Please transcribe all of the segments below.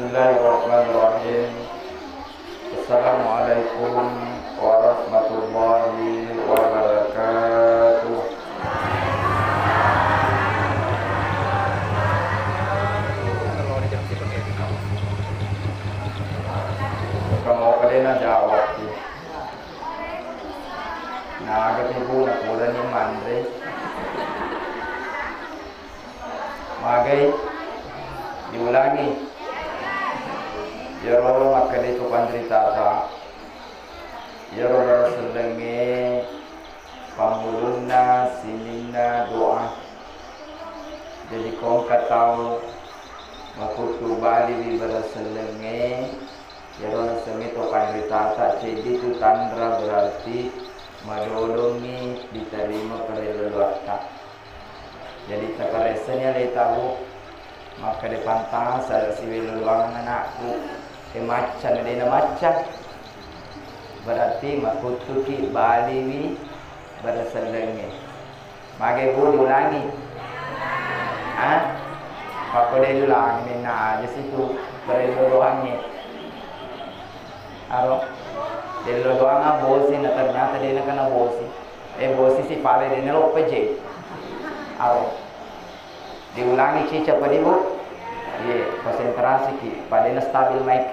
Bismillahirrahmanirrahim. Assalamualaikum warahmatullahi wabarakatuh. Kamu kalian jawab sih. Nah, agak ibu nak bulan ni mandre. Magai diulangi. Ya Allah makali itu pandritata. Ya Allah sedenge pamulunna sinina doa. Jadi kau tahu makutu bali di beraselenge. Ya Allah semi itu pandritata. Jadi itu tandra berarti madolongi diterima kerelewata. Jadi takaresenya le tahu maka depan tangan saya si leluangan anakku macan dia macan berarti makutuki baliwi beraselenge mage bu diulangi apa dia ulangi nah di situ berleluangannya aro dia leluangan bosi nah ternyata dia kena bosi bosi si pale dia lo peje aro diulangi cica pada ibu konsentrasi ki padanya stabil mic.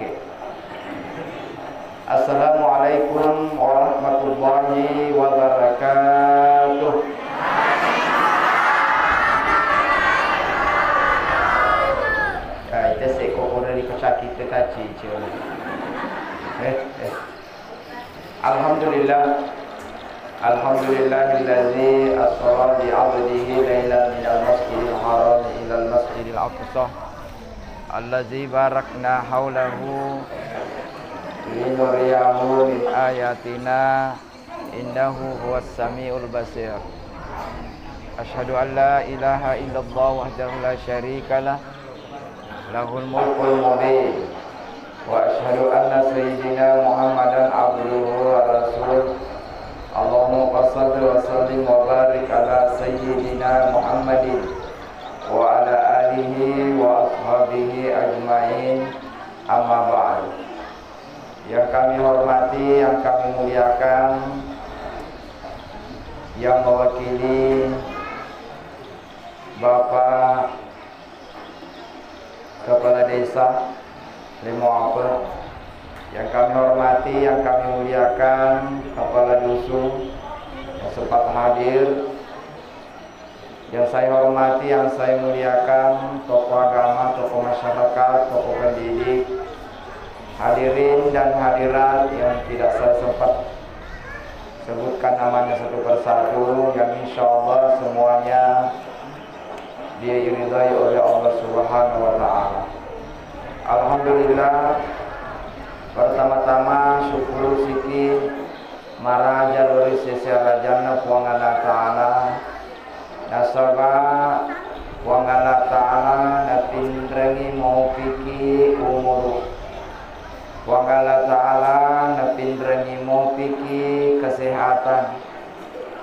Assalamualaikum warahmatullahi wabarakatuh. Itu saya kok orang dikacaki kita cica. Alhamdulillah. Alhamdulillahillazi asra bi 'abdihi lailan minal masjidil haram ilal masjidil aqsa allazi barakna haulahu linuriyahu min ayatina innahu huwas samiul basir. Asyhadu an la ilaha illallah wahdahu la syarikalah lahul mulkul mubin wa asyhadu anna sayyidina Muhammadan abduhu wa rasuluh. Allahumma shalli wa sallim wa barik ala sayyidina Muhammadin wa ala alihi wa ashabihi ajmain, amma ba'd. Yang kami hormati, yang kami muliakan, yang mewakili Bapak Kepala Desa Limoaper, yang kami hormati, yang kami muliakan Kepala Dusun yang sempat hadir, yang saya hormati, yang saya muliakan tokoh agama, tokoh masyarakat, tokoh pendidik, hadirin dan hadirat yang tidak saya sempat sebutkan namanya satu persatu, yang insya Allah semuanya diridhai oleh Allah Subhanahu wa Ta'ala. Alhamdulillah. Pertama-tama syukur sikit maraja lori sesiara jannah puangana ta'ala nasaba puangana ta'ala napindrangi mau piki umur puangana ta'ala napindrangi mau piki kesehatan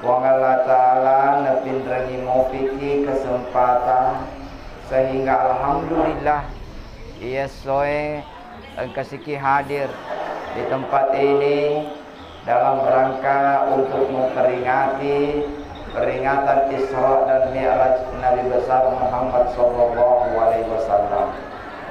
puangana ta'ala napindrangi mau piki kesempatan sehingga alhamdulillah ia soe Kasiki hadir di tempat ini dalam rangka untuk memperingati peringatan Isra dan Mi'raj Nabi besar Muhammad sallallahu alaihi wasallam.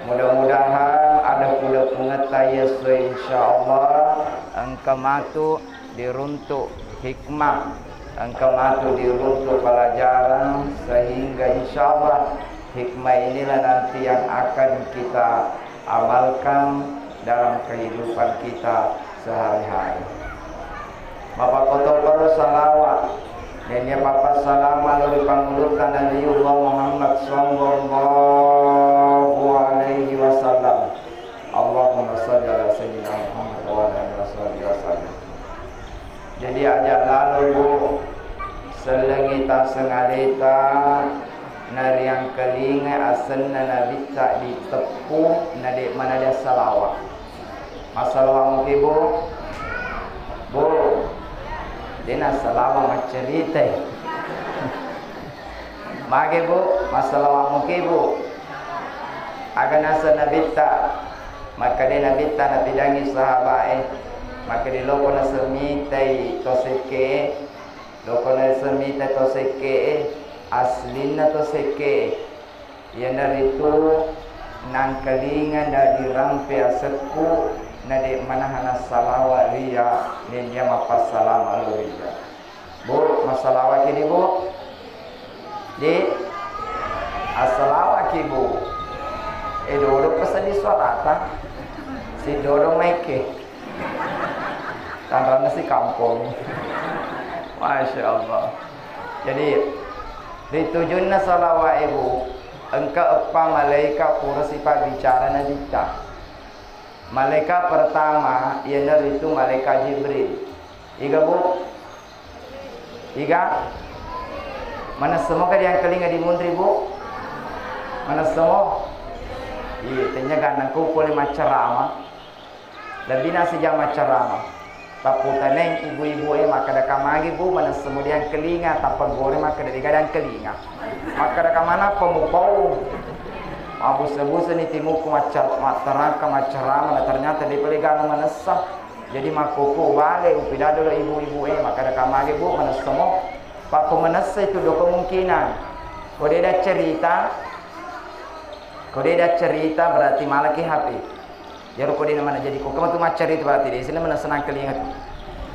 Mudah-mudahan ada pula pengetahuan insyaallah engkau matu diruntuk hikmah, engkau matu diruntuk pelajaran sehingga insyaallah hikmah inilah nanti yang akan kita amalkan dalam kehidupan kita sehari-hari. Bapak kotor perlu salawat dan ya Bapak salaman dari pangulutan Nabiullah Muhammad sallallahu alaihi wasallam. Allahumma shalli ala sayyidina Muhammad wa ala alihi wasallam. Jadi aja lalu bu selengita sengalita nari yang kelinga asalna nabi tak ditepuk nadi mana dia salawat masalah mungkin bu dia nak salawat cerita mage bu masalah mungkin bu agan asal nabi tak maka dia Nabi ta na bidangi sahabat maka dia loko na semitai toseke loko na semitai toseke aslina toseke yang dari itu nang kelingan dari rampe aseku na di manahana salawat ria ni dia mapas salam aluria bu masalawat kini bu di asalawat ki bu dodo pesan di suarata si dodo maike tanpa nasi kampung Masya Allah. Jadi ditujunna salawat ibu engkau apa malaikat pura sifat bicara nadita. Malaikat pertama ialah itu malaikat Jibril. Iga bu, iga mana semua kan yang kelinga di mundri bu? Mana semua? Iya, tanya kan aku boleh macerama. Lebih nasi jam macerama. Taputaneng ibu-ibu maka dah kamagi bu mana semua yang kelinga tanpa goreng maka dah digadang kelinga. Maka dah kamana pemupau. Abu sebusa ni timuku maceraka macerama ternyata di peligana manasah. Jadi makuku balik upidado ibu-ibu maka dah kamagi bu mana semua. Paku manasah itu dua kemungkinan. Kalau dia dah cerita, berarti malaki HP. Ya ruko di mana jadi kok kamu tu macam itu berarti di sini mana senang kelingat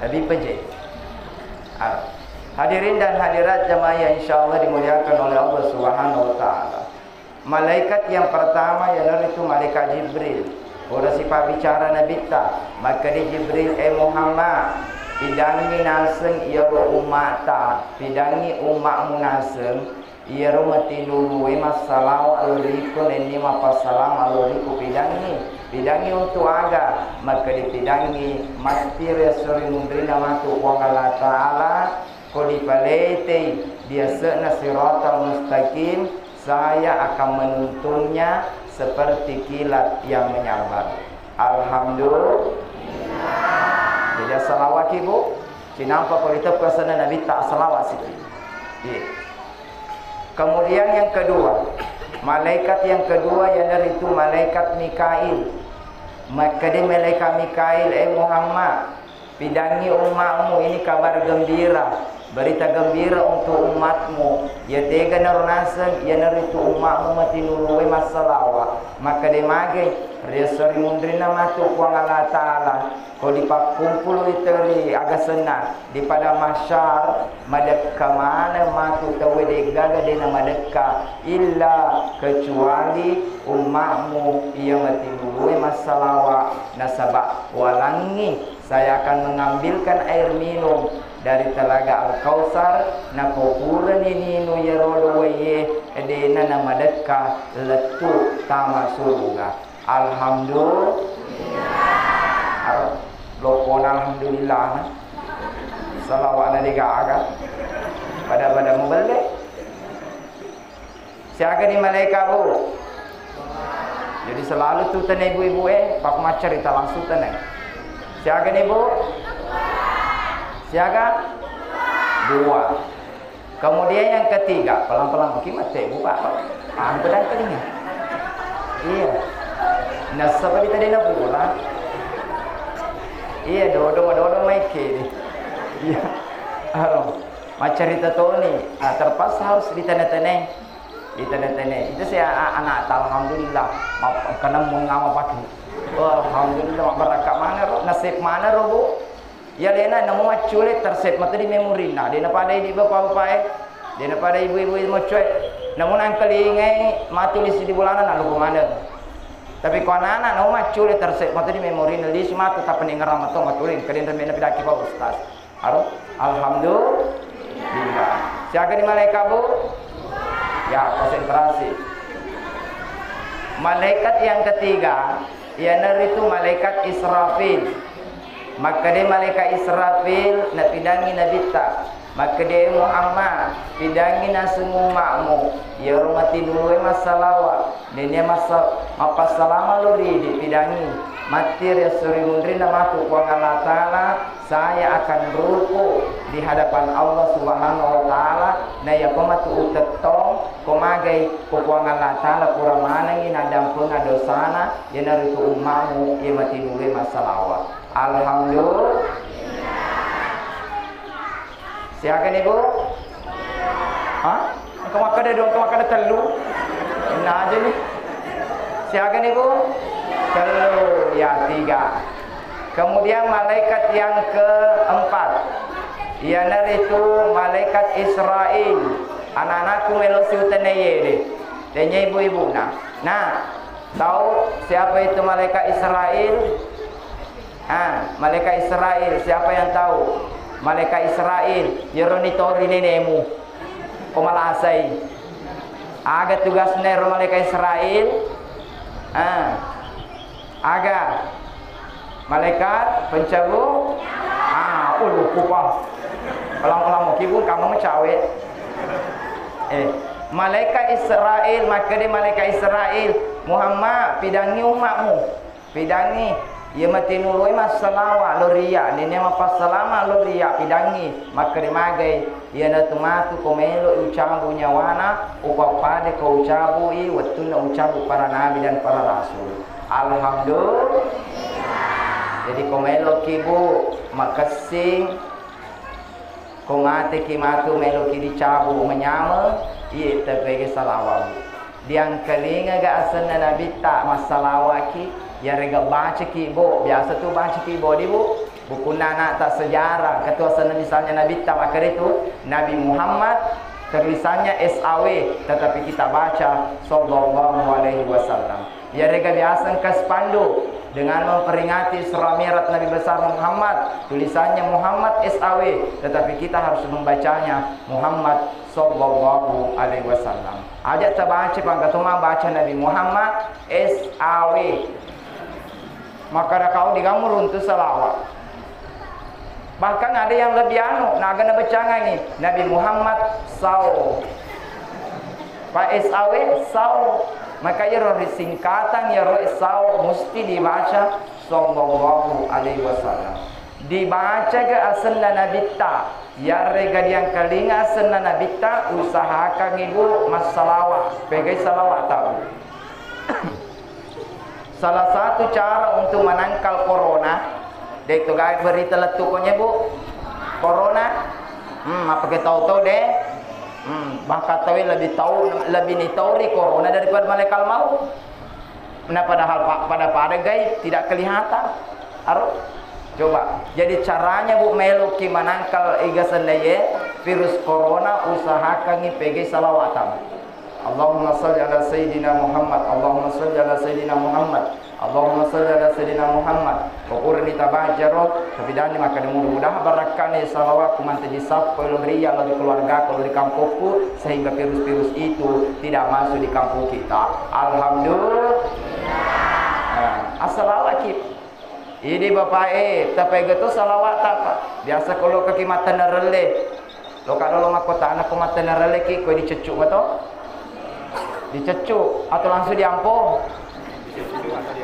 lebih pejeh. Hadirin dan hadirat jemaah yang insyaallah dimuliakan oleh Allah Subhanahu wa taala. Malaikat yang pertama ialah itu malaikat Jibril. Ora sifat bicara Nabi ta, maka di Jibril Muhammad pidangi naseng ia umat ta, pidangi umatmu naseng ia rumati dulu masalah aluriku ini mapasalam aluriku pidangi untuk aga maka dipidangi mati resuri mundrina matu wa Allah taala ko dipalete biasa siratal mustaqim saya akan menuntunnya seperti kilat yang menyambar. Alhamdulillah. Jadi salawat ibu cinampa ko ditepkan sana Nabi tak salawat sikit. Kemudian yang kedua, malaikat yang kedua ialah itu malaikat Mikail. Maka dia malaikat Mikail Muhammad pidangi umatmu ini kabar gembira, berita gembira untuk umatmu. Ya tega narunasan ya naritu umatmu mati nuluwe masalawa. Maka dia mage resori mundrina matu kuang Allah taala. Kau dipakumpul iteri agak senang di pada masyar madekka mana matu tawe de gaga de nama dekka illa kecuali umatmu ia mati dulu masalawa nasaba walangi saya akan mengambilkan air minum dari telaga Al-Kautsar na kokuran ini no yerodo weye edena nama dekka letu tama surga. Alhamdulillah. Lokon alhamdulillah. Salawat na digaga. Pada membeli. Siaga di malaikat bu. Jadi selalu tu tenai ibu-ibu pak macar kita langsung tenai. Siaga ni bu. Siaga dua. Kemudian yang ketiga, pelan-pelan mungkin mati buka. Pedang telinga. Iya. Nah, seperti tadi nak pula. Iya, dodo maike ni. Iya. Macam cerita tu ni, terpaksa harus ditanda-tanda. Itu saya anak alhamdulillah. Kena mengawal pagi. Oh, alhamdulillah berakat mana roh, nasib mana roh bu? Ya lena nama macule tersep mata di memori na. Dia nak pada di bapa-bapa dia nak pada ibu-ibu macam. Namun angkal ingai mati di bulanan nak lupa mana. Tapi kau anak nama macule tersep mata di memori na di semua tu tak peninggal matong matulin. Kadang demi nabi daki pak ustaz. Alhamdulillah. Siapa di malaikat bu? Ya konsentrasi. Malaikat yang ketiga, ialah itu malaikat Israfil. Maka dia malaikat Israfil nak pidangi Nabi tak. maka dia Muhammad pidangi nasungu makmu ya rumati dulu masalawa dia masa apa salama lori di pidangi matir ya suri mundri nama ku Allah Ta'ala saya akan ruku di hadapan Allah Subhanahu wa Ta'ala na ya pematu utetong komagai ku Allah Ta'ala pura manangi nadampung dosana ya naritu umamu ya mati dulu masalawa. Alhamdulillah. Siakan ibu? Hah? Kau makan ada dua, kau makan ada telur? Enak aja nih. Siakan ibu? Telur, ya 3. Kemudian malaikat yang keempat, itu malaikat Israel. Anak-anakku melosi uteneye deh. Tanya ibu-ibu nah, tahu siapa itu malaikat Israel? Malaikat Israel, siapa yang tahu? Malaikat Israel, yeronitori nenemu, komalasai. Aga tugas nero malaikat Israel, aga malaikat pencabut, kupah. Kalau mau kibun kamu mencawe. Malaikat Israel, maka dia malaikat Israel, Muhammad pidangi umatmu, pidangi. Ia mati nului masalawa loria nene apa salama loria pidangi maka magai ia na tumatu komelo ucabu nyawana upapade ko ucabu I watuna ucabu para nabi dan para rasul. Alhamdulillah. Jadi komelo kibu makasing komate kimatu melo ki dicabu menyama ia terpege salawam diang kelinga ga asana nabi tak masalawaki ya rega baca kibo biasa tu baca kibo di bu buku nana tak sejarah ketua sana misalnya Nabi Tamakar itu Nabi Muhammad tulisannya SAW tetapi kita baca sallallahu alaihi wasallam ya rega biasa ke spanduk dengan memperingati Isra Mi'raj Nabi besar Muhammad tulisannya Muhammad SAW tetapi kita harus membacanya Muhammad sallallahu alaihi wasallam aja terbaca pangkatuma baca Nabi Muhammad SAW maka ada kau digamur untuk salawat. Bahkan ada yang lebih naga bacangan ni Nabi Muhammad SAW. Pak SAW SAW. Maka ya roh singkatan ya roh SAW mesti dibaca sallallahu alaihi wasallam. Dibaca ke asana Nabi ta. Ya rega yang kalinga asana Nabi ta usahakan ibu masalawat. Pegai salawat tahu. Salah satu cara untuk menangkal corona, dek tu guys berita letukannya bu, corona, apa kita tahu deh, bahkan tahu lebih tahu corona daripada malaikat maut. Nah padahal pada guys tidak kelihatan, coba. Jadi caranya bu meluki menangkal igasan daya virus corona usahakan pergi salawatan. Allahumma salli ala Sayyidina Muhammad Allahumma salli ala Sayyidina Muhammad Allahumma salli ala Sayyidina Muhammad Ukurni tabajaro Kebidan maka mudah-mudahan barakani salawat kumanta jisab Kalau ria di keluarga Kalau di kampungku Sehingga virus-virus itu Tidak masuk di kampung kita Alhamdulillah Assalawat ini bapak tapi gitu salawat apa biasa kalau kaki mata nerele lo kalau lo makota anak mata nerele ki kau dicecuk betul dicecuk atau langsung diampung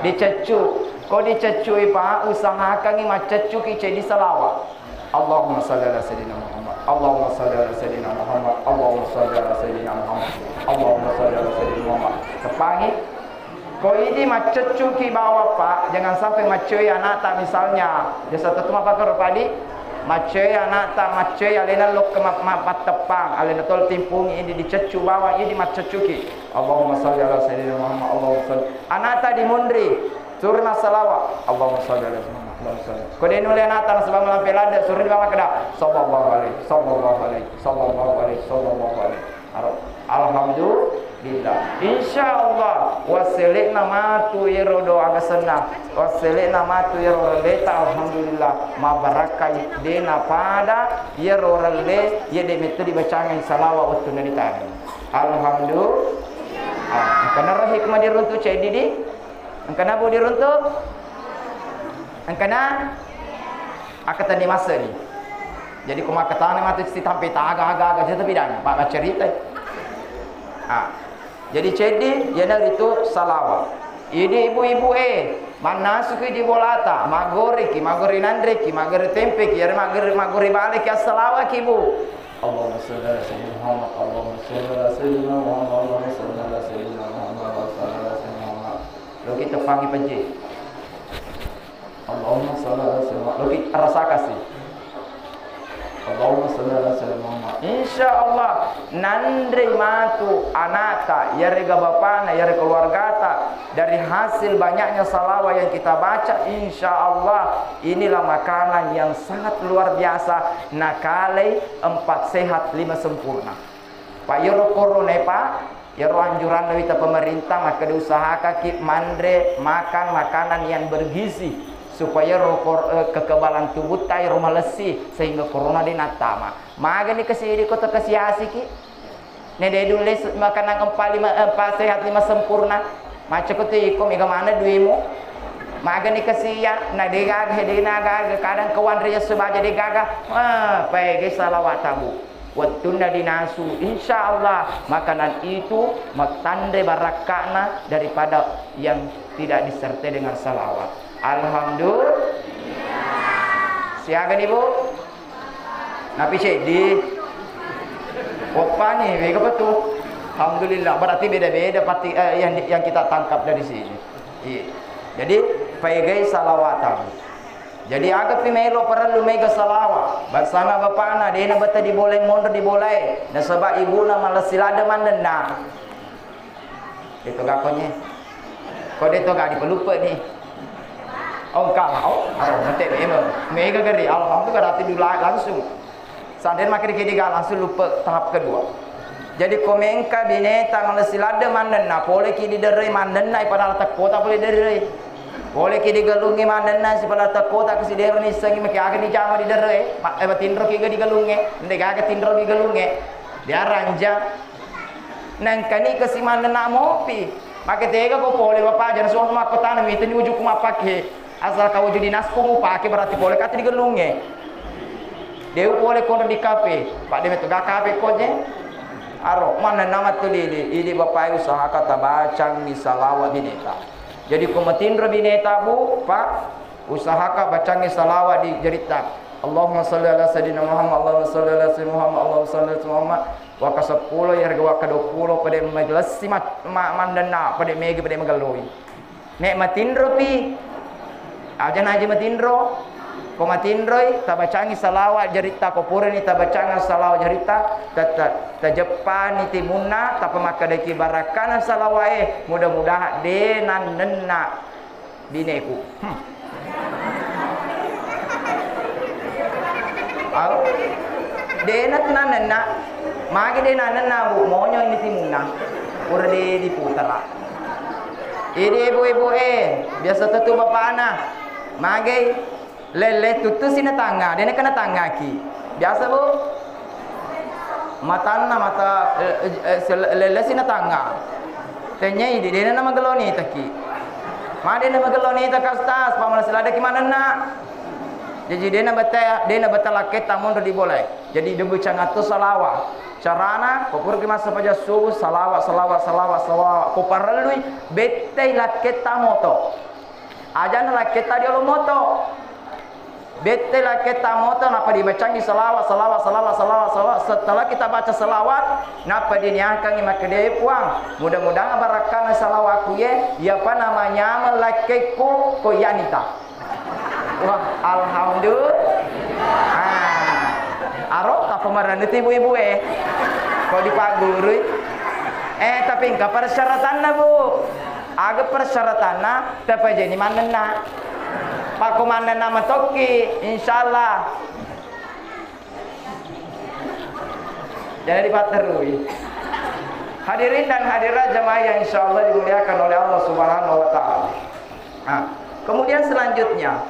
dicecuk kau dicecuk pak usahakan ima cecuk jadi salawat Allahumma salli ala Sayyidina Muhammad Allahumma salli ala Sayyidina Muhammad Allahumma salli ala Sayyidina Muhammad Allahumma salli ala Sayyidina Muhammad kepangi kau ini macecuk ki bawa pak jangan sampai macui anak tak misalnya jasa tetu apa kau padi macui anak tak macui alena lok ke mat tepang alena tol timpung ini dicecu bawa ini macecuki Allahumma salli ala Sayyidina Muhammad Allahumma salli anak tak dimundri surna salawat Allahumma salli ala Muhammad kau dia nulis anak tak sebab melampir lada surna di bawah kedak sallallahu alaihi sallallahu alaihi sallallahu alaihi sallallahu alaihi alhamdulillah insyaallah wasilina matu irodo agasana wasilina matu irodo leta alhamdulillah ma barakai dena pada irodo le ye de metodi bacangan salawat waktu nalita alhamdulillah kana hikmah diruntu cai didi kana bu diruntu kana akatan di masa ni Jadi kuma ketane mati tampi agak-agak cerita bidana, Pak cerita. Jadi ya dari itu salawat. Ini ibu-ibu mana suki di bolata, magori nandreki, magori tempe ki, magori balik ya salawat ki bu. Allahumma shalli ala sayyidina Muhammad, Allahumma shalli ala sayyidina Muhammad, Allahumma shalli ala sayyidina Muhammad, Allahumma shalli ala sayyidina Muhammad. Lo kita panggil penji. Allahumma shalli ala sayyidina Muhammad. Lo kita rasa kasih. Allahumma shalli ala sayyidina Muhammad. Insyaallah nandre matu anata yare bapana yare keluargata dari hasil banyaknya salawat yang kita baca, insyaallah inilah makanan yang sangat luar biasa. Nakale 4 sehat 5 sempurna. Pak Yoro korone Pak Yoro anjuran dari pemerintah maka diusahakan kita mandre makan makanan yang bergizi supaya kekebalan tubuh tay rumah lesi sehingga corona di natama. Maga ni kasi di kota kasi asiki. Ne de dulu makanan 4 sehat 5 sempurna. Macam tu ikom iga mana duimu. Maga ni kasi ya na de gaga de naga kadang kawan dia sebaja de gaga. Pagi salawat tabu. Wattunda dinasu insyaallah makanan itu tanda barakana daripada yang tidak disertai dengan salawat. Alhamdulillah. Siaga nih bu. Napi di opa nih, bega betul. Alhamdulillah. Berarti beda-beda pati yang kita tangkap dari sini. Iya. Jadi pegai salawatan. Jadi agak pimelo perlu mega salawat. Bersama bapana dia nak beta diboleh mundur diboleh. Dan sebab ibu nama lesilada mandena. Itu gakonya. Kau dia tu gak dipelupa nih. Oh kalau, nanti mega gede. Alhamdulillah berarti dulu langsung. Sadar makin ketiga langsung lupa tahap kedua. Jadi komengka bineta ngalesilada mandena. Boleh kini derai mandena pada letak kota boleh derai. Boleh kini galungi mandena si pada letak kota kasi derai ni sengi maki agak di jama di derai. Batindro kiga di galungi, ndek agak tindro di galungi. Dia ranja. Nangkani kasi mandena mopi. Maka tega ko boleh bapak jangan suruh makota na miteni ujuk kumapake. Asal kau jadi naspung pakai berarti boleh kata digelungnya. Dia boleh kono di kafe. Pak dia itu gak kafe konya. Aro mana nama tu ini bapak usaha kata bacang ni salawat bineta. Jadi kumatindra bineta bu Pak usahakan bacang ni salawat di jerita. Allahumma salli ala sayyidina Muhammad, Allahumma salli ala sayyidina Muhammad, Allahumma salli ala sayyidina Muhammad. Waka 10 ya waka 20 pada majelis mandana pada mega pada megaloi. Nek matindro pi aja naji matindro, ko matindroi tabacangi salawat jarita ko pura ni tabacanga salawat jarita ta Jepang ni timuna ta pamakadaki barakana salawae mudah-mudahan denan nenna bineku. Denat nanenna magi denan nenna bu monyo ini timuna pura di putara. Ini ibu-ibu biasa tentu bapak anak magai lele tutu sini tangga, dia kena tangga ki. Biasa bu, mata lele sini tangga. Tanya ini dia nama geloni taki. Mana dia nama geloni tak kastas, paman selada ki mana nak? Jadi dia nak betul laket tamun di boleh. Jadi dia bercakap tu salawat. Carana, kopur ki masa paja subuh salawat. Ko paralui betai laket tamoto. Aja na kita dia lo moto. Bete la kita moto napa dibacangi salawat. Setelah kita baca salawat, napa diniakan maka dia puang. Mudah-mudahan barakan salawatku ya apa namanya melakeku ko yanita. Wah, alhamdulillah. Arok ka pemaran itu ibu-ibu Kau dipagurui. Tapi enggak persyaratannya bu. Agak persyaratannya tapi jadi mana Pak Komandan nama toki insyaallah jangan dibaterui. Hadirin dan hadirat jemaah yang insyaallah dimuliakan oleh Allah Subhanahu wa taala. Kemudian selanjutnya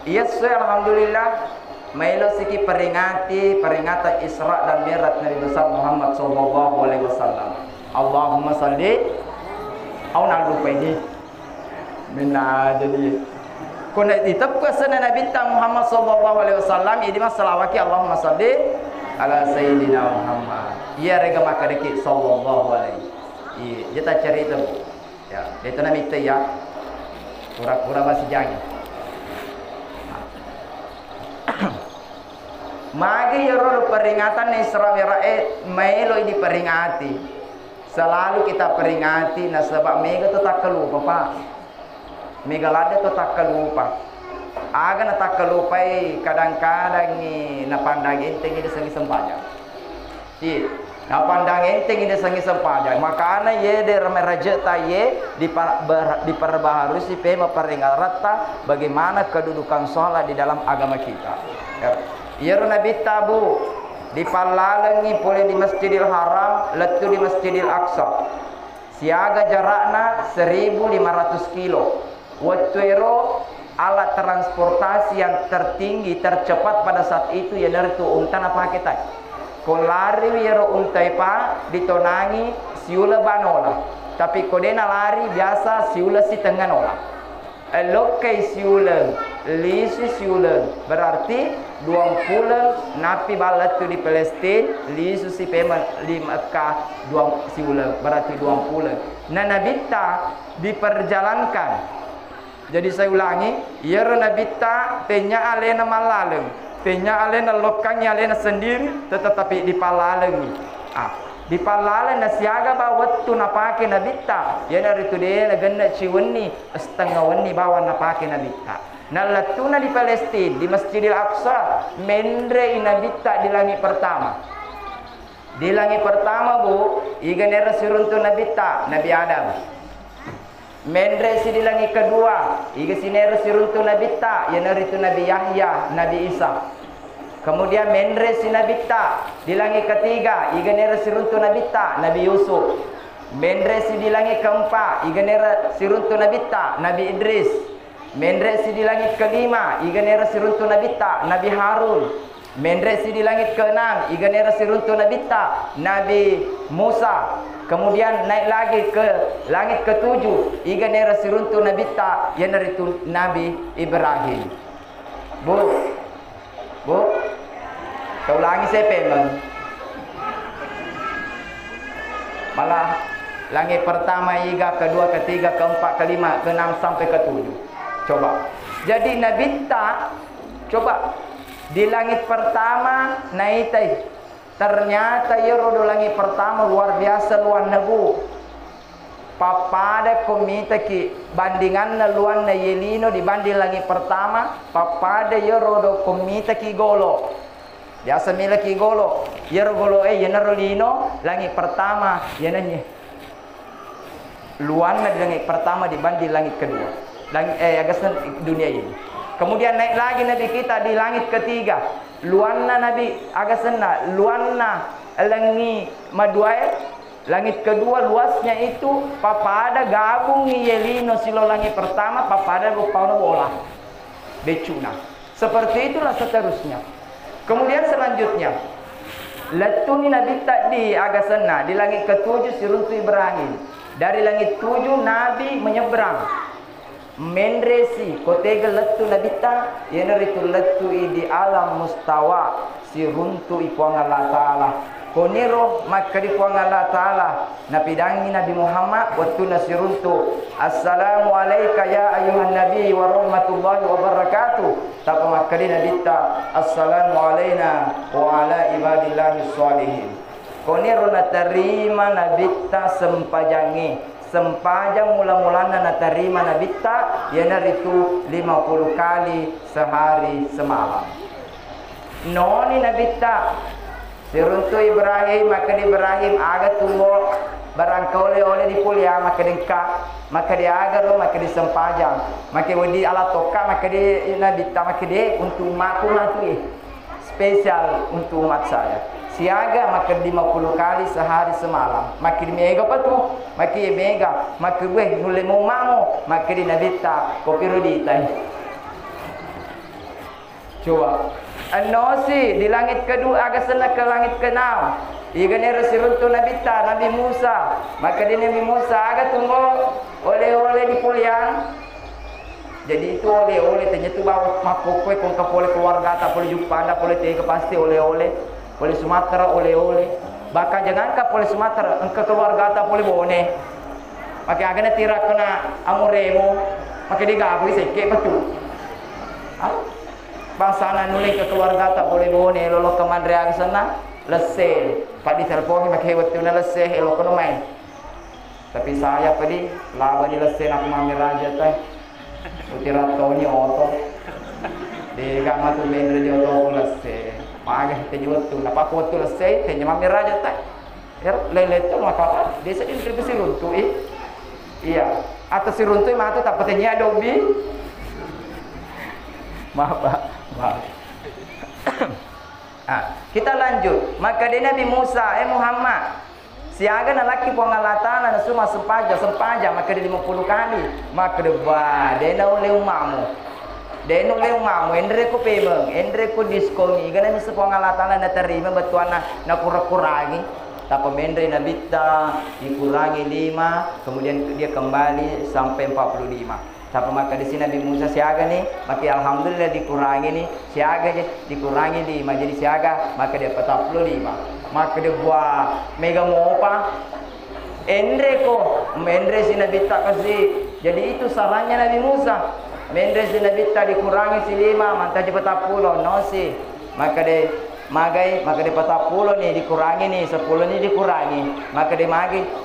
alhamdulillah Mailo siki peringatan Isra dan Mi'raj Nabi besar Muhammad sallallahu alaihi wasallam. Allahumma salli. Aku nak lupa ini. Mina jadi Kuna itap kesana Nabi ta Muhammad sallallahu alaihi wasallam idi masalawaki Allahumma salli ala sayyidina Muhammad. Iya rega maka deki sallallahu alaihi. Iya, kita cerita bu. Ya, itu Nabi ta ya. Pura-pura masih jangan. Magi yoro peringatan Isra Mi'raj melo ini peringati. Selalu kita peringati nah sebab mega tu tak kelupa Pak. Mega lada tu tak kelupa. Aga na tak kelupai kadang-kadang ni na pandang enteng ini sengi sempajang. Iya. Na pandang enteng ini sengi sempajang. Makanya ye de raja ta ye diperbaharui si pema peringat rata bagaimana kedudukan sholat di dalam agama kita. Ya Nabi tabu dipalalengi boleh di Masjidil Haram, letu di Masjidil Aqsa. Siaga jarakna 1.500 kilo. Waktu alat transportasi yang tertinggi tercepat pada saat itu ya dari tu unta apa kita. Kolari yero untai pa ditonangi siula banola. Tapi kodena lari biasa siula si tengah nola. Lokai siulang, lisi siulang, berarti 20 napi balat tu di Palestin, lisu si pema 5 siulang, berarti 20. Nah Nabi ta diperjalankan. Jadi saya ulangi, ya Nabi ta tenya alena malaleng, tenya alena lokangnya alena sendiri, tetapi dipalalengi. Di palala na siaga ba wattu na pake na bitta yana ritu de na ganda ciwenni setengah wenni bawa na pake na bitta na latuna di Palestin di Masjidil Aqsa mendre ina bitta di langit pertama bu iga nera siruntu na bitta Nabi Adam mendre si di langit kedua iga sinera siruntu na bitta yana ritu Nabi Yahya Nabi Isa. Kemudian mendre si Nabi ta di langit ketiga iganera siruntu Nabi ta Nabi Yusuf. Mendre si di langit keempat iganera siruntu Nabi ta Nabi Idris. Mendre si di langit kelima iganera siruntu Nabi ta Nabi Harun. Mendre si di langit keenam iganera siruntu Nabi ta Nabi Musa. Kemudian naik lagi ke langit ketujuh iganera siruntu Nabi ta yanaritu Nabi Ibrahim. Bu, kau ulangi saya pemeng. Malah langit pertama, iga, kedua, ketiga, keempat, kelima, keenam sampai ketujuh. Coba. Jadi Nabi ta, coba di langit pertama naitai. Ternyata ya rodo langit pertama luar biasa luar nebu. Papada komita ki bandingan na luan na yelino dibanding langit pertama papada ya rodo komita ki golo biasa mila ki golo ya golo yana rolino langit pertama yana nye luan na langit pertama dibanding langit kedua langit agasan dunia ini. Kemudian naik lagi Nabi kita di langit ketiga luan na Nabi agasan na luan na langi maduai. Langit kedua luasnya itu papada gabung yelino silo langit pertama papada rupauna bola becuna. Seperti itulah seterusnya. Kemudian selanjutnya letuni Nabi tadi agasana di langit ketujuh siruntu Ibrahim. Dari langit 7 Nabi menyeberang. Mendresi kotega letu Nabi ta yeneritu letu di alam mustawa siruntu ipuang Allah Ta'ala. Koniro makari puang Allah Ta'ala napidangi Nabi Muhammad waktu nasiruntu assalamu alayka ya ayuhan nabi wa rahmatullahi wa barakatuh tapa makari Nabi ta assalamu alayna wa ala ibadillahi sholihin. Koniro natarima Nabi ta sempajang mula-mulana natarima Nabi ta yana itu 50 kali sehari semalam. Noni Nabi ta siruntu Ibrahim maka Ibrahim aga tunggu barangkali oleh dipulia maka dengka maka dia agar maka disempajang maka wedi ala toka maka dia Nabi ta maka dia untuk umatku spesial untuk umat saya siaga maka 50 kali sehari semalam maka di mega apa tu maka dia mega maka gue mulai mau maka di Nabi ta kopiru ditai coba Anosi di langit kedua agak sana ke langit ke-6. Iganera siruntu Nabi ta Nabi Musa. Maka di Nabi Musa agak tunggu oleh-oleh di pulian. Jadi itu oleh-oleh ternyata bawa makokwe kong kapole keluarga tak boleh jumpa anda boleh tega pasti oleh-oleh. Boleh Sumatera oleh-oleh. Bahkan jangan ke boleh Sumatera engke keluarga tak boleh bone. Pakai agaknya tira kena amuremo. Pakai digagu seke betul. Bangsa nuling ke keluarga tak boleh bone lolo ke mandreang sana lesel. Pak di telepon pakai waktu na lesel elo kono main. Tapi saya tadi laba di lesel aku mamir aja teh. Utira toni oto. Di gama tu mendre di oto lesel. Maga te jutu napa foto lesel te mamir aja teh. Ya lele tu maka desa ini terpesi runtuh iya. Atau si runtuh mah tu tak petenya dobi. Maaf Pak. Maaf. Kita lanjut. Maka dia Nabi Musa, Muhammad. Siaga na laki pengalatan na semua sempaja maka dia 50 kali. Maka dia na oleh umamu. Dia na oleh umamu endre ko pemeng, endre ko diskoni. Gana ni pengalatan na terima betuan na kurang-kurangi. Tapi mendre na bitta dikurangi 5, kemudian dia kembali sampai 45. Tapi maka di sini Nabi Musa siaga nih, maka alhamdulillah dikurangi nih, siaga aja dikurangi 5, jadi siaga maka dia 45. Maka dia buat mega mopa, endre si Nabi tak kasih. Jadi itu salahnya Nabi Musa. Mendre si Nabi tak dikurangi si 5, mantap je 40, no sih. Maka dia 40 nih dikurangi nih 10 nih dikurangi. Maka dia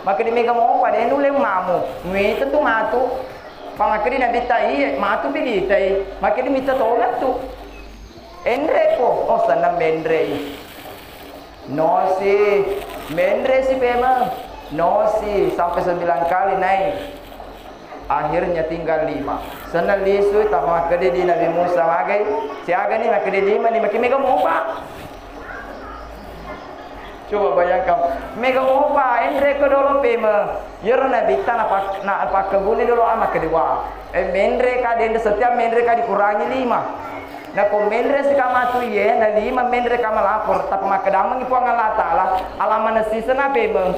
maka dia mega mopa dia nule mamu. Itu tuh matu. Pamakri Nabi tai matu pilih tai makri minta tolong tu endre ko sana mendre no si mendre si pema no si sampai 9 kali naik akhirnya tinggal 5 sana lisu tak makri di Nabi Musa magai siaga ni makri 5 ni makri mega mopa. Coba bayangkan, mega mopa, endre ko dolo pema. Yoro na bita na apa kebuni dolo ama kedua. Mendre ka dende setiap mendre ka dikurangi 5. Na ko mendre sekama tu ye na 5 mendre ka malapor tapi makadamang ipo ang Allah taala alaman na sisa na pema.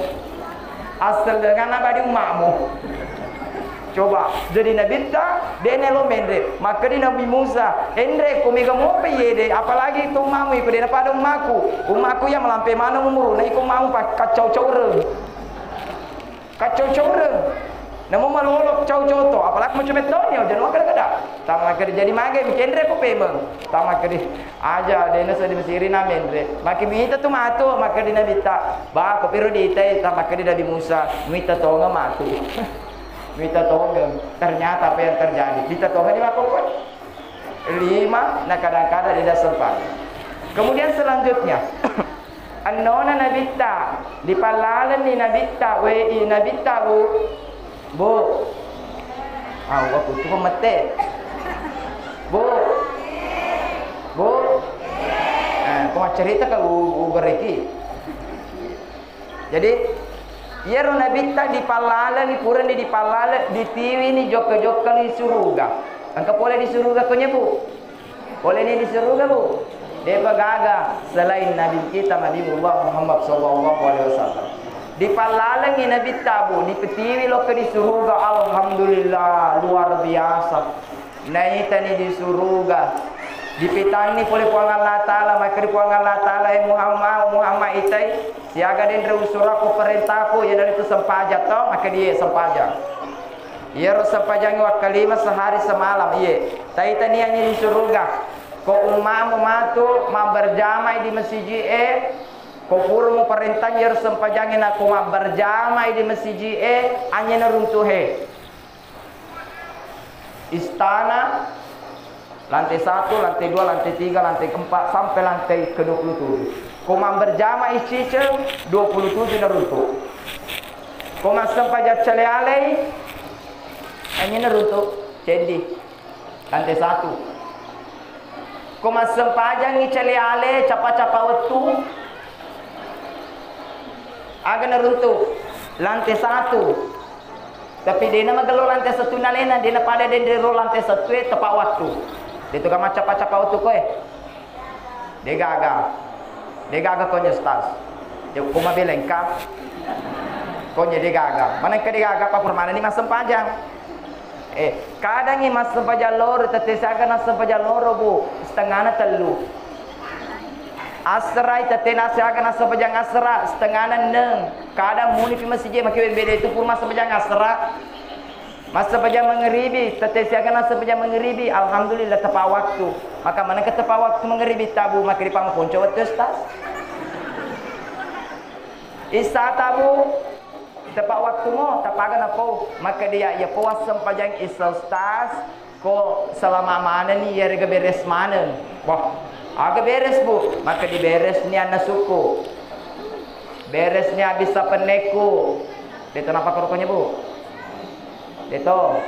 Asal dengan abadi umamu. Coba jadi Nabi tak dia lo mendre maka di Nabi Musa endre ko mega mopa ye de apalagi itu mamu iku dia pada umaku yang melampai mana umur na iku mamu kacau caureng namun malolok cau-cau to apalagi macam metonnya jangan kada tama kada jadi mage mikendre ko pemeng tama kada aja dena sa di Mesir na mendre maki minta tu matu maka di Nabi tak ba ko pero di tay tama kada Nabi Musa minta tonga matu minta tonga ternyata apa yang terjadi minta tonga di makokot 5 nah kadang-kadang tidak sempat. Kemudian selanjutnya annona nabitta di palalan ni nabitta we nabitta bu aku tu mate bu kau cerita ke ubereki jadi Yero nabita di palala ni puran di palala di tiwi ni jokka ni suruga. Angka boleh di suruga ko bu. Boleh ni di suruga bu. Dia gaga selain nabi kita Nabi Muhammad sallallahu alaihi wasallam. Di palala ni nabita bu di petiwi lo ke di suruga alhamdulillah luar biasa. Naita ni di suruga. Di petani boleh puang Allah Ta'ala maka di puang Allah Ta'ala Muhammad itai siaga dendre usuraku perintahku ya dari itu sempaja toh maka dia sempaja ia sempajang wa kalima sehari semalam iya taita nianya di surga ko umamu matu ma berjamai di masjid ko purmu perintah ia sempajangin aku ma berjamai di masjid anya neruntuhe istana lantai 1, lantai 2, lantai 3, lantai 4 sampai lantai ke-27. Koma berjama isicel 27 neruntuk. Koma sempajak celealei hanya neruntuk cendi lantai 1. Koma sempajang ni celealei capa-capa wetu aga neruntuk lantai 1. Tapi dia nama gelo lantai 1 nalena dia pada dendero lantai 1 tepat waktu. Dia tu gamar capa-capa waktu kowe. Dia gagal konya stas. Dia kuma belengkap. Konya dia gagal. Mana ke dia gagal apa permana ni masam panjang. Kadang ini mas sempaja loro, tetesiakan mas sempaja loro bu, setengahnya telu. Asra tetesiakan mas sempaja asra, setengahnya neng. Kadang muni di masjid makin beda itu pun mas sempaja asra. Mas sempaja mengeribi, tetesiakan mas sempaja mengeribi. Alhamdulillah tepat waktu. Maka mana ke tepat waktu mengeribi tabu maka di pang ponco wetus tas. Isa tabu. Tepat waktu mo tapagan ako maka dia ya puas sempajang isostas ko selama mana ni ya rega beres mana wah aga beres bu maka di beres ni ana suku beres ni habis peneku dito napa rokoknya bu dito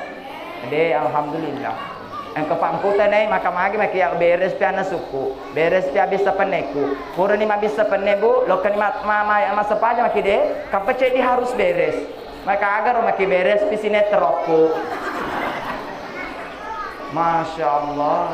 de alhamdulillah ang kapamputan ay makamagi makiya beres pi ana suku beres pi habis peneku puro ni mabis penebu lokan mama masapaja makide kapece di harus beres maka agar maki beres pi sinetropku Masya Allah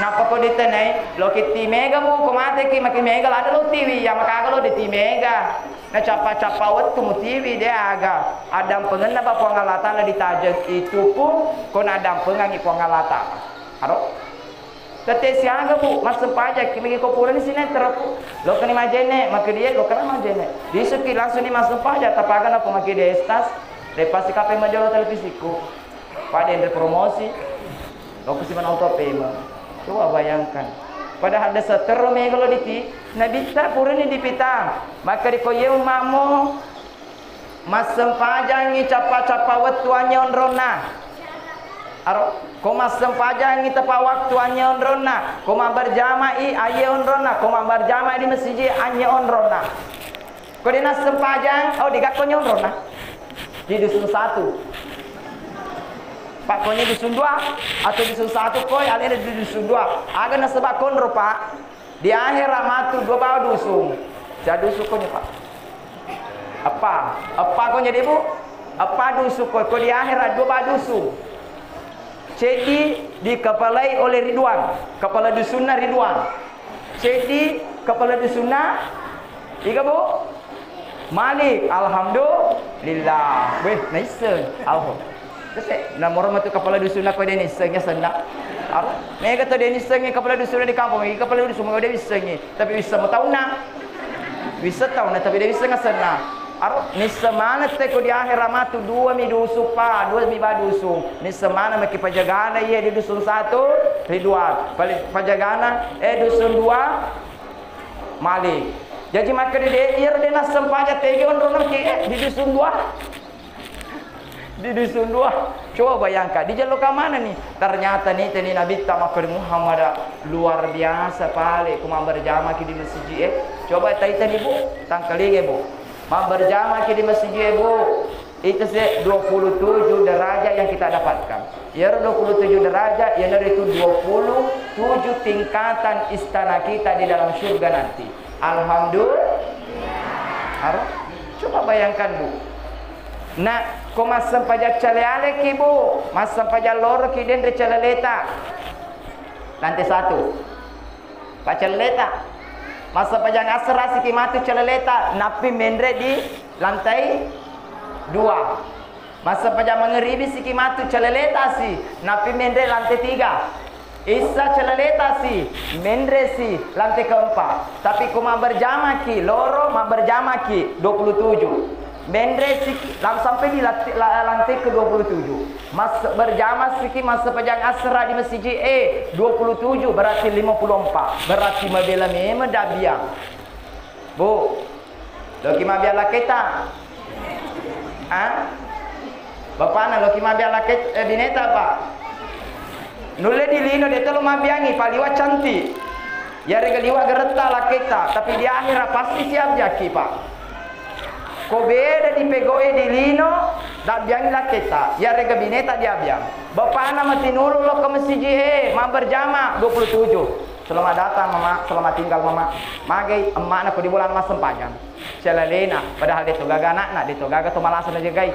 napa ko dito nay lokit ti mega mo kumate ki maki mega ada lo TV ya maka agar lo di ti mega na capa-capa waktu mu TV dia aga adam pengen ba pangalata na ditajak itu pun kon adam pengangi pangalata aro tete siaga bu mas sempaja kimi ko pura ni sinetron po lo kani majene maka dia lo kana majene disuki langsung ni mas sempaja tapagan apa maki dia estas lepas kape majolo televisiku pada yang promosi lo kusi man auto payment coba bayangkan padahal ada setero me kalau diti nabita pura ni dipita maka di koyeu mamo mas sempajangi capa-capa waktuannya onrona aro koma sempajangi tepa waktuannya onrona koma berjama'i aye onrona koma berjama'i di masjid anye onrona kodena sempajang oh digakonnya onrona di dusun 1 Pak konya dusun 2 atau dusun 1 koy alena di dusun 2 aga na sebab konro pak di akhir ramatu 2 bawa dusun jadi dusun konya pak apa konya ibu apa dusun koy ko di akhir 2 bawa dusun jadi dikepalai oleh Ridwan kepala dusunna Ridwan jadi kepala dusunna iga bu Malik alhamdulillah weh naisen alhamdulillah Kasi, namoro matu kepala dusun ako din isengnya sendak. Mereka tu dia isengnya kepala dusun di kampung, kepala dusun mau dia isengnya, tapi bisa mau tahu nak, bisa tahu nak, tapi dia bisa nggak senang. Ni semana teko di akhir ramatu 2 mi dusun pa, 2 mi badusun. Ni semana maki pajagana ye di dusun 1, Ridwan. Pajagana dusun 2, Malik. Jadi maka dia nak sempaja tegon rono ki di dusun 2. Di dusun 2 coba bayangkan di jalur ke mana nih ternyata nih tadi Nabi Tamakir Muhammad luar biasa pale kuma berjamaah di masjid coba tadi bu tangkali bu mau berjamaah di masjid bu itu sih 27 derajat yang kita dapatkan ya 27 derajat ya dari itu 27 tingkatan istana kita di dalam surga nanti alhamdulillah coba bayangkan bu nah ko mas sampaja chaleale ki bu mas sampaja loro ki den recaleleta lantai 1 pak caleleta mas sampaja ngasra siki matu caleleta napi mendre di lantai 2 mas sampaja mengeribi siki matu caleleta si napi mendre lantai 3 isa caleleta si mendre si lantai keempat tapi ko ma berjamaah ki loro ma berjamaah ki 27 Mendre siki sampai di lantai ke-27. Mas berjamaah siki mas sepanjang asra di masjid 27 berarti 54. Berarti mabela meme dabiang. Bu. Loki mabiala kita. Bapak na loki mabiala kita bineta pak. Nulle di lino dia telu mabiangi paliwa cantik. Ya regaliwa gereta la kita, tapi di akhir pasti siap jaki pak. Ko beda di pegoe di lino dak biang la kita ya rega bineta dia biang bapak nama tinulu lo ke masjid ma berjamaah 27 selamat datang mama selamat tinggal mama magai emak na ko di bulan mas sempajan celalena padahal dia gaga anak na dia gaga to malasan aja gai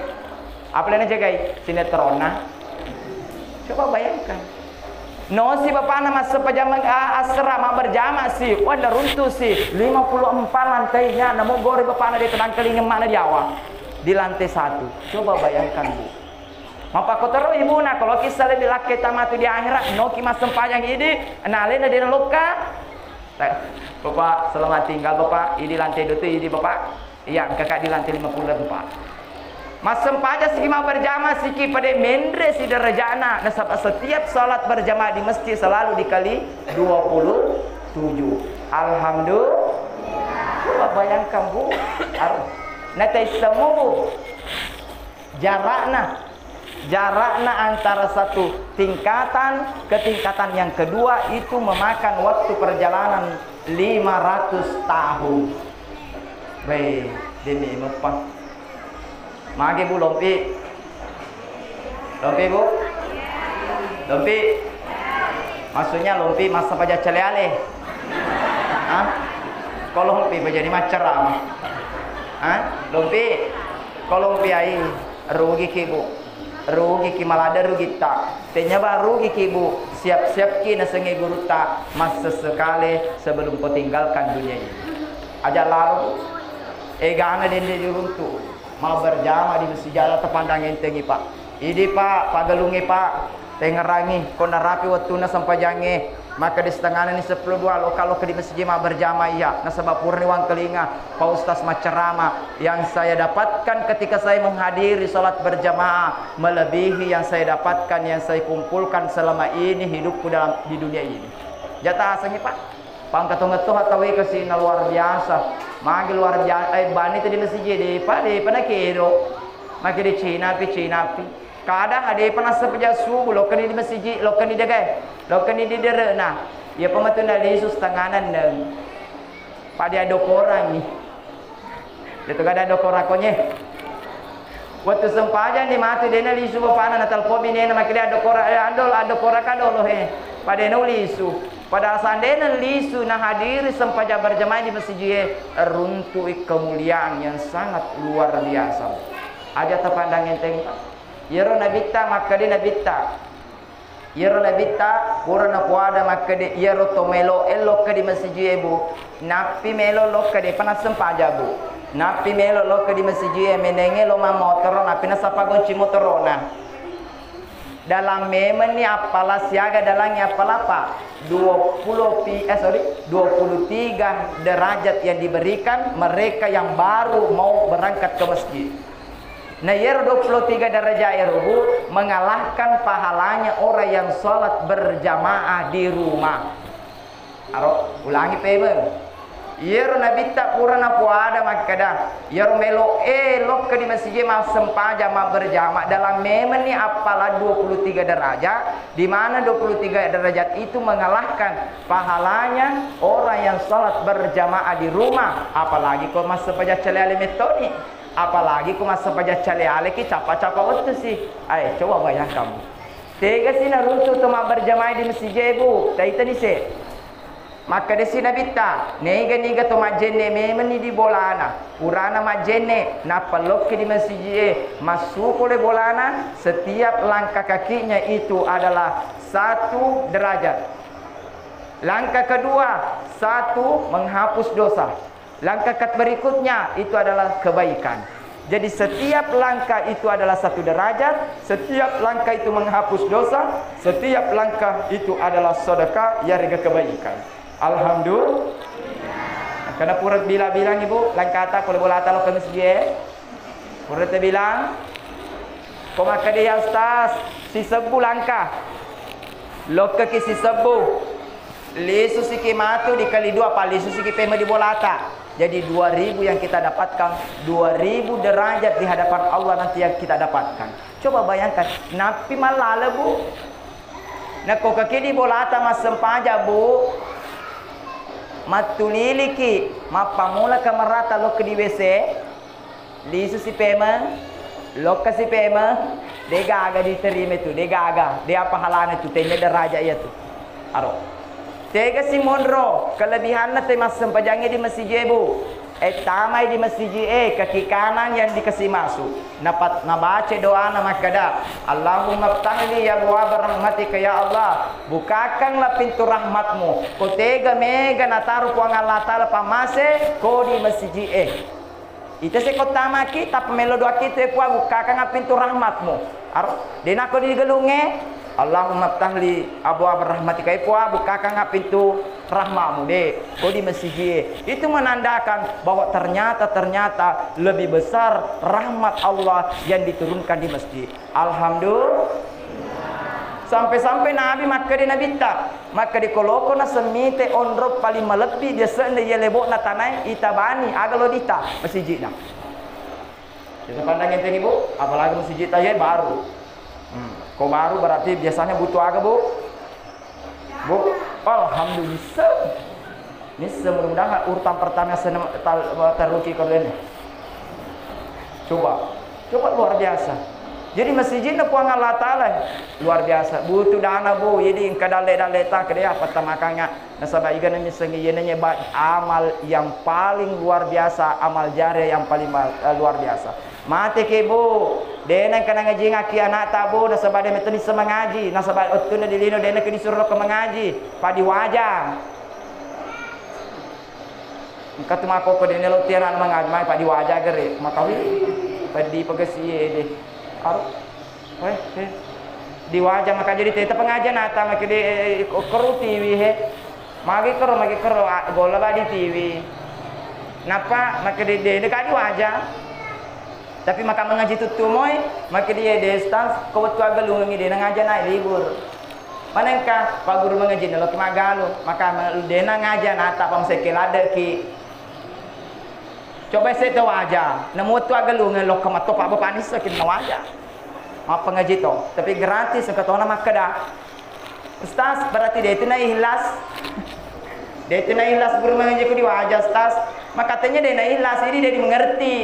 apa lena jagai sinetrona coba bayangkan no si bapak nama sepajam asra ma berjamaah si wanda runtuh si 54 lantainya namo gore bapak na di tenang keling emak na di awal di lantai 1 coba bayangkan bu Mapa kotoro ibu na kalau kisah lebih laki tamatu di akhirat no kimas sempajang ini nalena di loka. Bapak selamat tinggal Bapak. Ini lantai 2 ini Bapak. Iya kakak di lantai 50 Bapak. Mas sempaja segi mau berjamaah siki pada mendre si derajana. Nah setiap salat berjamaah di masjid selalu dikali 27. Alhamdulillah. Coba bayangkan Bu. Nanti semua Bu. Jaraknya antara satu tingkatan ke tingkatan yang kedua itu memakan waktu perjalanan 500 tahun. Baik, demi mempah. Mage Bu lompi. Lompi Bu? Lompi. Maksudnya lompi masa paja celeale. Hah? Kalau lompi jadi maceram. Hah? Lompi. Kalau lompi ai rugi ki Bu. Rugi ki malada rugi tak. Tenya baru rugi ki Bu. Siap-siap ki na sengi guru tak masa sekali sebelum kau tinggalkan dunia ini. Aja lalu egana dende diruntu. Mau berjamaah di masjid jalan terpandang entengi Pak. Ini Pak, pagalungi Pak. Tengerangi kona rapi waktuna sampai jange. Maka di setengah ini 10 dua kalau ke di masjid mau berjamaah iya. Nasabah purni wang kelinga Pak Ustaz macerama yang saya dapatkan ketika saya menghadiri salat berjamaah melebihi yang saya dapatkan yang saya kumpulkan selama ini hidupku di dunia ini. Jatah asangi Pak. Pangkatong-katong atau kesina luar biasa. Magi luar biasa. Bani tadi masjid di Pak di panakero. Magi di Cina pi. Kada ada panas sepeja subuh lokan di masjid lokan di degai lokan di derena ya pematuna Yesus tanganan neng pada ada orang nih itu kada ada korakonya waktu sempaja nih mati dena lisu bapana natal kobi nena makanya ada korakado loh pada nulisu pada sandena lisu nah hadiri sempaja berjamaah di masjid runtuh kemuliaan yang sangat luar biasa aja terpandang enteng Yero nabita makade nabita. Yero nabita kurana kuada makade yero tomelo elok di masjid Bu. Napi melo lokade panas sempaja Bu. Napi melo lokade masjid menenge lo motor napi nasapa gonci motorona. Dalam memen ni apalah siaga dalangnya apalapa 23 derajat yang diberikan mereka yang baru mau berangkat ke masjid. Nah, 23 derajat Bu mengalahkan pahalanya orang yang sholat berjamaah di rumah. Aro ulangi payment. Yero nabita purana puada makada. Yero melo elok ke di masjid ma sempaja ma berjamaah dalam memen ni apalah 23 derajat di mana 23 derajat itu mengalahkan pahalanya orang yang sholat berjamaah di rumah apalagi kau masih saja celele metode. Apalagi ku masa pajak cale-ale ki capa-capa waktu sih. Ay, coba bayangkan kamu. Tega sih naruntu tu mak berjamaah di masjid Bu. Taita ni se. Maka de sina bita. Nega tu mak jenne memang ni di bolana. Purana mak jenne na pelok di masjid. Masuk oleh bolana setiap langkah kakinya itu adalah 1 derajat. Langkah kedua 1 menghapus dosa. Langkah berikutnya itu adalah kebaikan. Jadi setiap langkah itu adalah 1 derajat, setiap langkah itu menghapus dosa, setiap langkah itu adalah sedekah yarga kebaikan. Alhamdulillah. Karena purat bilang Ibu, langkah tak boleh bola atau ke masjid. Purat bilang, kau makan dia Ustaz, si sebu langkah. Loka ki si sebu. Lisu siki matu dikali 2 apa lisu siki pema di bolata. Jadi 2000 yang kita dapatkan 2000 derajat di hadapan Allah nanti yang kita dapatkan. Coba bayangkan napi malala Bu. Nak kau kaki di bolata mas sempaja Bu. Matuliliki mapamula kamarata lo ke di WC. Lisu si pema, loka si pema, dega aga diterima itu, dega aga, dia apa halana itu, tanya derajat ya tu. Aro. Tega si mondro, kelebihannya temas sempajangnya di masjid Bu. Tamai di masjid kaki kanan yang dikasih masuk. Napat nabaca doa nama kada. Allahumma ftahli ya abwaab rahmatika ya Allah. Bukakanlah pintu rahmatmu. Ko tega mega nataru ko Allah taala pamase ko di masjid Ita se kota maki tapi melo doa kita bukakan pintu rahmatmu. Dena ko digelunge Allahumma ftahli abwaab rahmatika ipwa bukakan pintu rahmatmu deh kau di masjid. Itu menandakan bahwa ternyata lebih besar rahmat Allah yang diturunkan di masjid. Alhamdulillah. Sampai-sampai Nabi maka di Nabi tak maka di koloko na semite onrop paling melepi dia sende ye lebok na tanai itabani agalo dita masjid na. Kita pandang enteng ibu, apalagi masjid aja baru. Kau baru berarti biasanya butuh agak bu. Alhamdulillah. Ini mudah-mudahan urutan pertama teruki kalian. Coba luar biasa. Jadi masjid na puang Allah Taala luar biasa. Butuh dana bu. Jadi kadale tak dia apa tamakanya. Nasabah ikan ini sengiyennya amal yang paling luar biasa, amal jari yang paling luar biasa. Mati ke bu, dena kena ngaji ngaki anak tabu, nasabah dia meteni semangaji, nasabah utuna dilino dena kini suruh ke mengaji, padi wajah. Kata mako ko dena lo tiara mengaji, mai padi wajah gere, makawi padi pegesi deh. Di wajah maka jadi teta pengajian nata maka di keru TV he, magi keru gola di TV. Napa maka di kadi wajah. Tapi maka mengaji tutu moy, maka dia destans kau tua galungi dia ngaji naik libur. Manengkah pak guru mengaji nelo ki magalu, maka dia ngaji nata pam sekelada ki. Coba saya tahu aja, nemu tua galungi lo kemato pak bapak ni sekin nawaja. Apa ngaji to? Tapi gratis kata orang maka dah. Ustaz berarti dia itu na ikhlas. Dia itu na ikhlas guru mengaji ku di wajah ustaz. Maka katanya dia na ikhlas, ini dia dimengerti.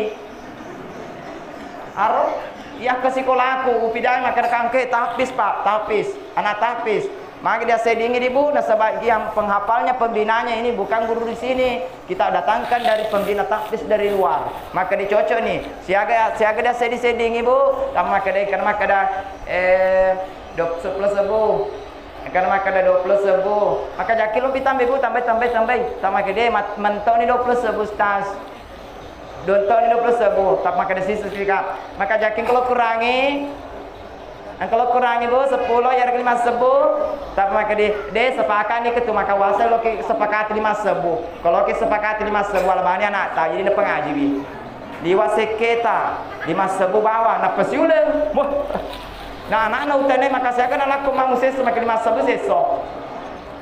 Ya ke sekolahku upidai makan kangke tapis pak tapis anak tapis maka dia sedingi ibu nasabah yang penghafalnya pembinanya ini bukan guru di sini kita datangkan dari pembina tapis dari luar maka dicocok nih siaga dia seding ibu maka dia kan maka ada 20 sebu karena maka ada 20 sebu maka jaki lu tambah ibu tambah sama ke dia mentok ni 20 sebu stas Donton 20 sebu, tak maka desi sertifikat. Maka jakin kalau kurangi bu 10 ya 5 sebu, tak maka de sepakat ni ketu maka wasa lo ke sepakat 5 sebu. Kalau ke sepakat 5 sebu alabani anak tak jadi pengaji bi. Di waseketa 5 sebu bawah na pesiule. Nah anak utane maka saya kan anak manusia semakin 5 sebu seso.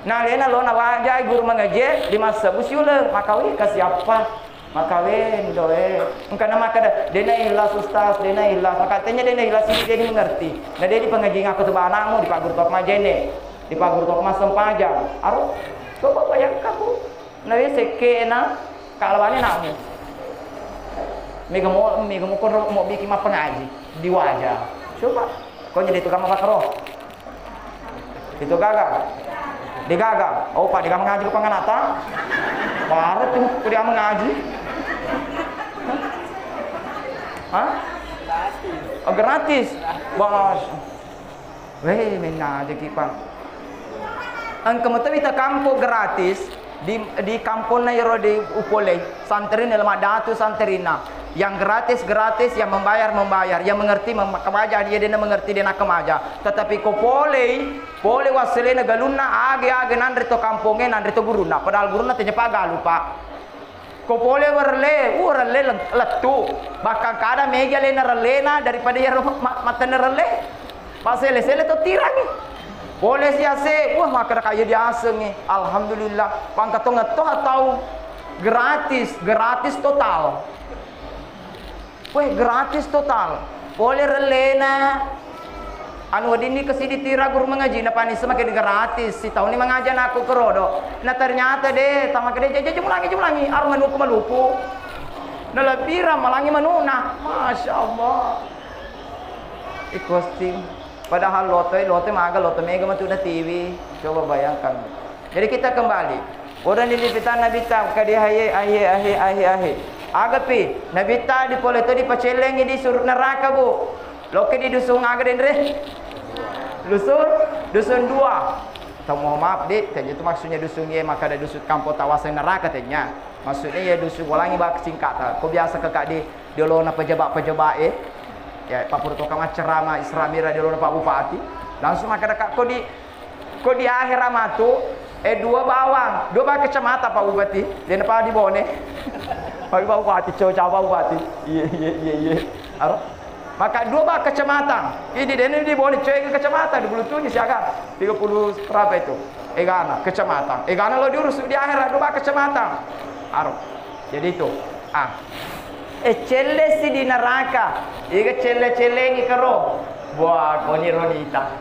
Nah lena lo na wajai guru mengaji 5 sebu siule maka wi kasih apa? Maka wen doe karena maka dena ikhlas ustaz dena ikhlas maka katanya dena ikhlas ini dia mengerti nah dia di pengaji aku tu anakmu di pagur tok majene di pagur tok masem pajang aru coba bayang kamu nah dia sekena kalawani namu mega mau bikin mah pengaji di wajah coba kau jadi tukang apa karo itu gagal digagal oh pak dia mengaji ke penganata baru tuh dia mengaji hah? Oh gratis bos weh mena aja kipang angka kita kampung gratis di kampung na yoro di upole santrin dalam datu santrina yang gratis yang membayar yang mengerti kemaja dia mengerti dia nak kemaja tetapi ko boleh waselena galuna age nandre to kampungnya nandre to guruna padahal guruna tanya pagalu pak ko boleh warle letu bahkan kada meja lena relena daripada ya matana rele pasele to tirangi boleh siase wah maka kaya diaseng alhamdulillah pangkatong to atau gratis total weh gratis total boleh relena anu ini kesini tira guru mengaji na panis semakin gratis si tahun ini mengajar aku kerodo nah ternyata deh tamak dia jumlangi arman aku malupu nah lebira malangi manuna masya Allah ikosting padahal lote maga lote mega matu na TV coba bayangkan jadi kita kembali orang ini kita nabi tak kadi ahe agapi nabi tak di poleto di paceleng di surut neraka bu loke di dusun aga dendre dusun 2 tak mau maaf dek tanya itu maksudnya dusun ye maka ada dusun kampung tawasan neraka tanya maksudnya ya dusun ulangi bak singkat kau biasa kakak di lo na pejabat ya Pak Purtoka mah ceramah Islamira di Pak Bupati. Langsung maka dekat kok di akhir amatu dua bawang kecamatan Pak Bupati. Dan Pak di bone. Pak Bupati coba Pak Bupati. Iya. Maka dua kecamatan. Ini di bone cuy ke kecamatan di Bulutunya siaga 30 berapa itu? Egana kecamatan. Egana lo diurus di akhir dua kecamatan. Jadi itu. Celle si di neraka. Iga celle-cellengi karo. Buah koni ronita.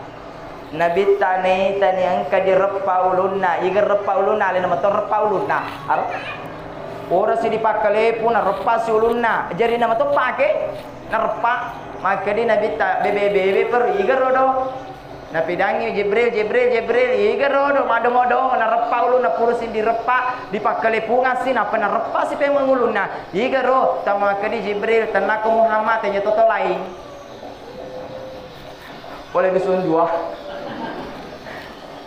Nabi tani angka di repaulunna. Iga repaulunna le nama to repaulunna. Ora si dipakai pun repa si ulunna. Jadi nama to pakai nerpa. Maka di Nabi ta bebe per iga rodo. Nabi dangi Jibril iga rodo mado na repa ulunna purusin di repa dipakai punga si napa na repa si pemengulunna. Iga ro tama kadi Jibril tenaku Muhammad tanya toto lain. Boleh disusun dua.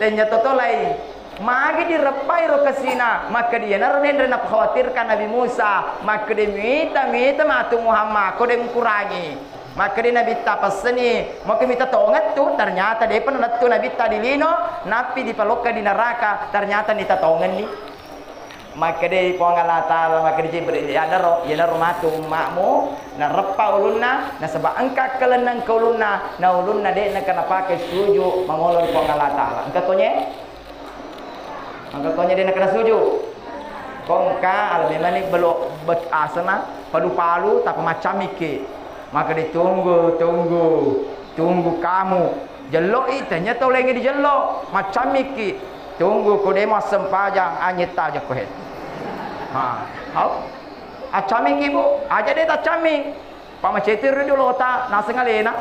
Tanya toto lain. Magi direpai ro kesina, maka dia narendra nak khawatirkan Nabi Musa, maka dia minta matu Muhammad, kau dia kurangi. Maka dia Nabi ta pasani, maka minta tongat tu, ternyata dia pun tu Nabi ta dilino, napi di paloka di neraka, ternyata nita tongan ni. Maka dia Allah Taala, maka dia Jibril ya naro matu makmu, na repa ulunna, na sebab angka kelenang ke ulunna, na ulunna dia nak kena pakai setuju mengolor Allah Taala. Angka tonya dia nak kena setuju. Kongka al memang ni belum berasana, palu tak macam iki. Maka ditunggu kamu jelok itanya tau lagi dijelok macam iki tunggu ko demo sempajang anyeta aja ko het acami iki bu aja dia tak cami pamacetir dulu ta nasengalena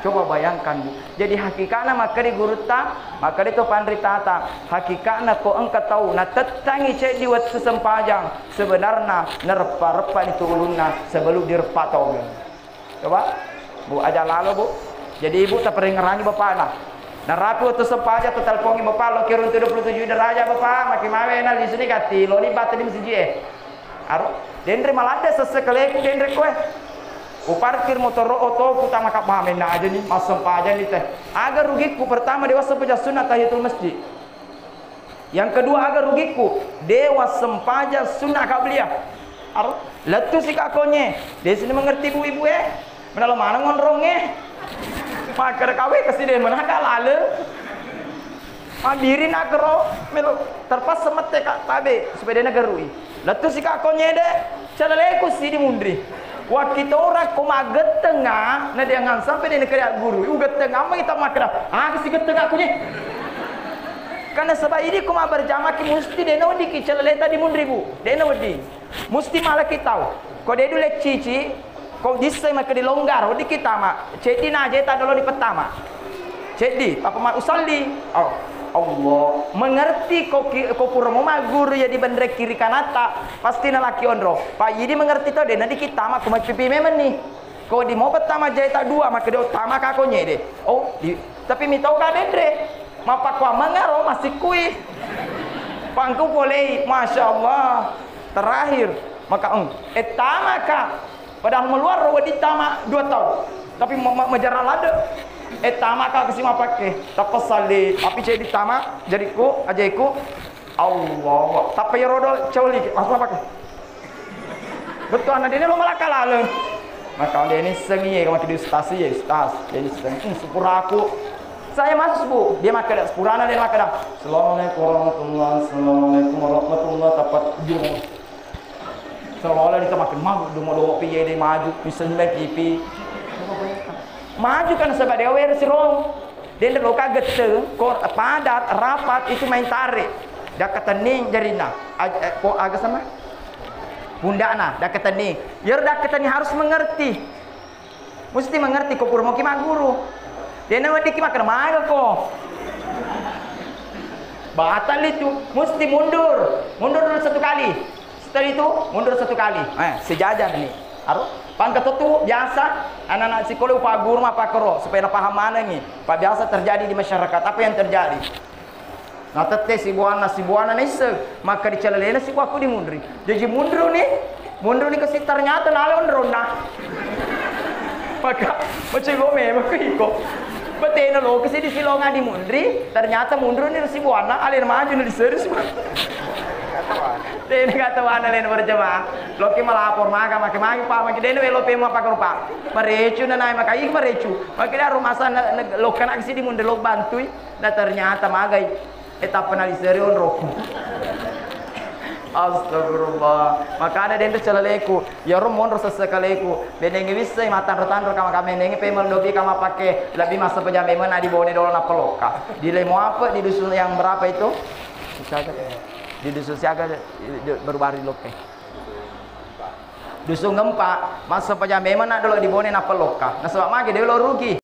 coba bayangkan bu jadi hakikatna maka di guru ta maka itu pandri tata hakikatna ko engkau tahu na tetangi cek diwat sesempajang sebenarnya nerpa-repa itu ulunna sebelum direpa tau coba bu aja lalu bu jadi ibu tak pernah ngerangi bapak lah narapi waktu sempajang tu telpongi bapak lo kirun 27 derajat bapak makin mawe di sini kati lo ni batu di masjid dendre malada sesekeleku dendre kowe parkir motor oto utama kak pahamin aja nih masuk aja nih teh agar rugiku pertama dewa sempaja sunat tahiyatul masjid yang kedua agar rugiku dewa sempaja sunat kabliyah letu si kakonye dia sini mengerti ibu menalo mana ngonrongnya maka kawe kesini mana kalale diri nagro melo terpas semete kak tabe supaya dia nagarui letu si kakonye deh calaleku si di mundri wah kita orang kumaget tengah, nah dia ngan sampai dia nekeriak guru, uget tengah, apa kita makna? Kasi get tengah kunya. Karena sebab ini kuma berjamaah ki mesti dia naudi ki celeleta di mundri bu, dia naudi. Mesti malah kita tahu. Kau dia dulu cici, kau disay maka dilonggar, di kita mak. Cedi na aja tak dulu di pertama. Cedi, apa mak usalli? Allah mengerti kau puramo guru ya di bandar kiri kanata pasti nalaki onro pak jadi mengerti tau deh nanti kita mak kumat pipi memang nih kau di mau pertama jahita dua maka dia utama kakonya deh tapi mitau kade deh mapak kwa mengaro masih kui pangku boleh masya Allah terakhir maka etama kak padahal meluar rawa di tamak 2 tahun tapi menjarah lada tama kak kesima pakai tak sali tapi jadi tama jadiku ajaiku Allah tapi rodo coli langsung pakai betul anak ini lo malah kalah lo maka dia ini sengi kalau di stasi ya stas jadi sengi sepura aku saya masuk bu dia makan sepurana dia makan assalamualaikum warahmatullahi tapat jum seolah-olah dia makan mau domo piye dia maju misalnya pipi maju kan sebab dia aware si rong dia lo kaget padat rapat itu main tarik dah ketening jarina kok agak sama bundana dah ketening ya dah ketening harus mengerti mesti mengerti kok purmo ki guru dia nama di ki makan maga kok batal itu mesti mundur dulu 1 kali setelah itu mundur 1 kali sejajar nih pangkat itu biasa anak-anak psikolog pak guru apa kero supaya paham mana nih pak biasa terjadi di masyarakat apa yang terjadi nah tete si buana nih maka dicelelena si aku dimundri jadi mundur nih ke ternyata nalon ronda Maka macam gome maka ikut. Betul lo kesini silongan di mundri, ternyata mundur ni si buana alir maju ni serius. Dia kata wana lain berjemaah. Lo ke melapor maka pak maka dia ni lo pema pak rupa. Merecu na naik maka ik merecu. Maka dia rumah sana lo kena kesini mundur lo bantui. Dan ternyata magai etapa analisari on roko. Astagfirullah. Maka ada dentro celaleku. Ya rom mon rasa sekaleku. Benengi bisa matan rotan kama kami nengi pemel dobi kama pakai lebih masa pejamai mana di bawah dolar na peloka. Di lemo apa di dusun yang berapa itu? Di dusun siaga berbaris loke. Dusun gempa masa pejamai mana dolar di bawah na peloka. Nah sebab magi dia lo rugi.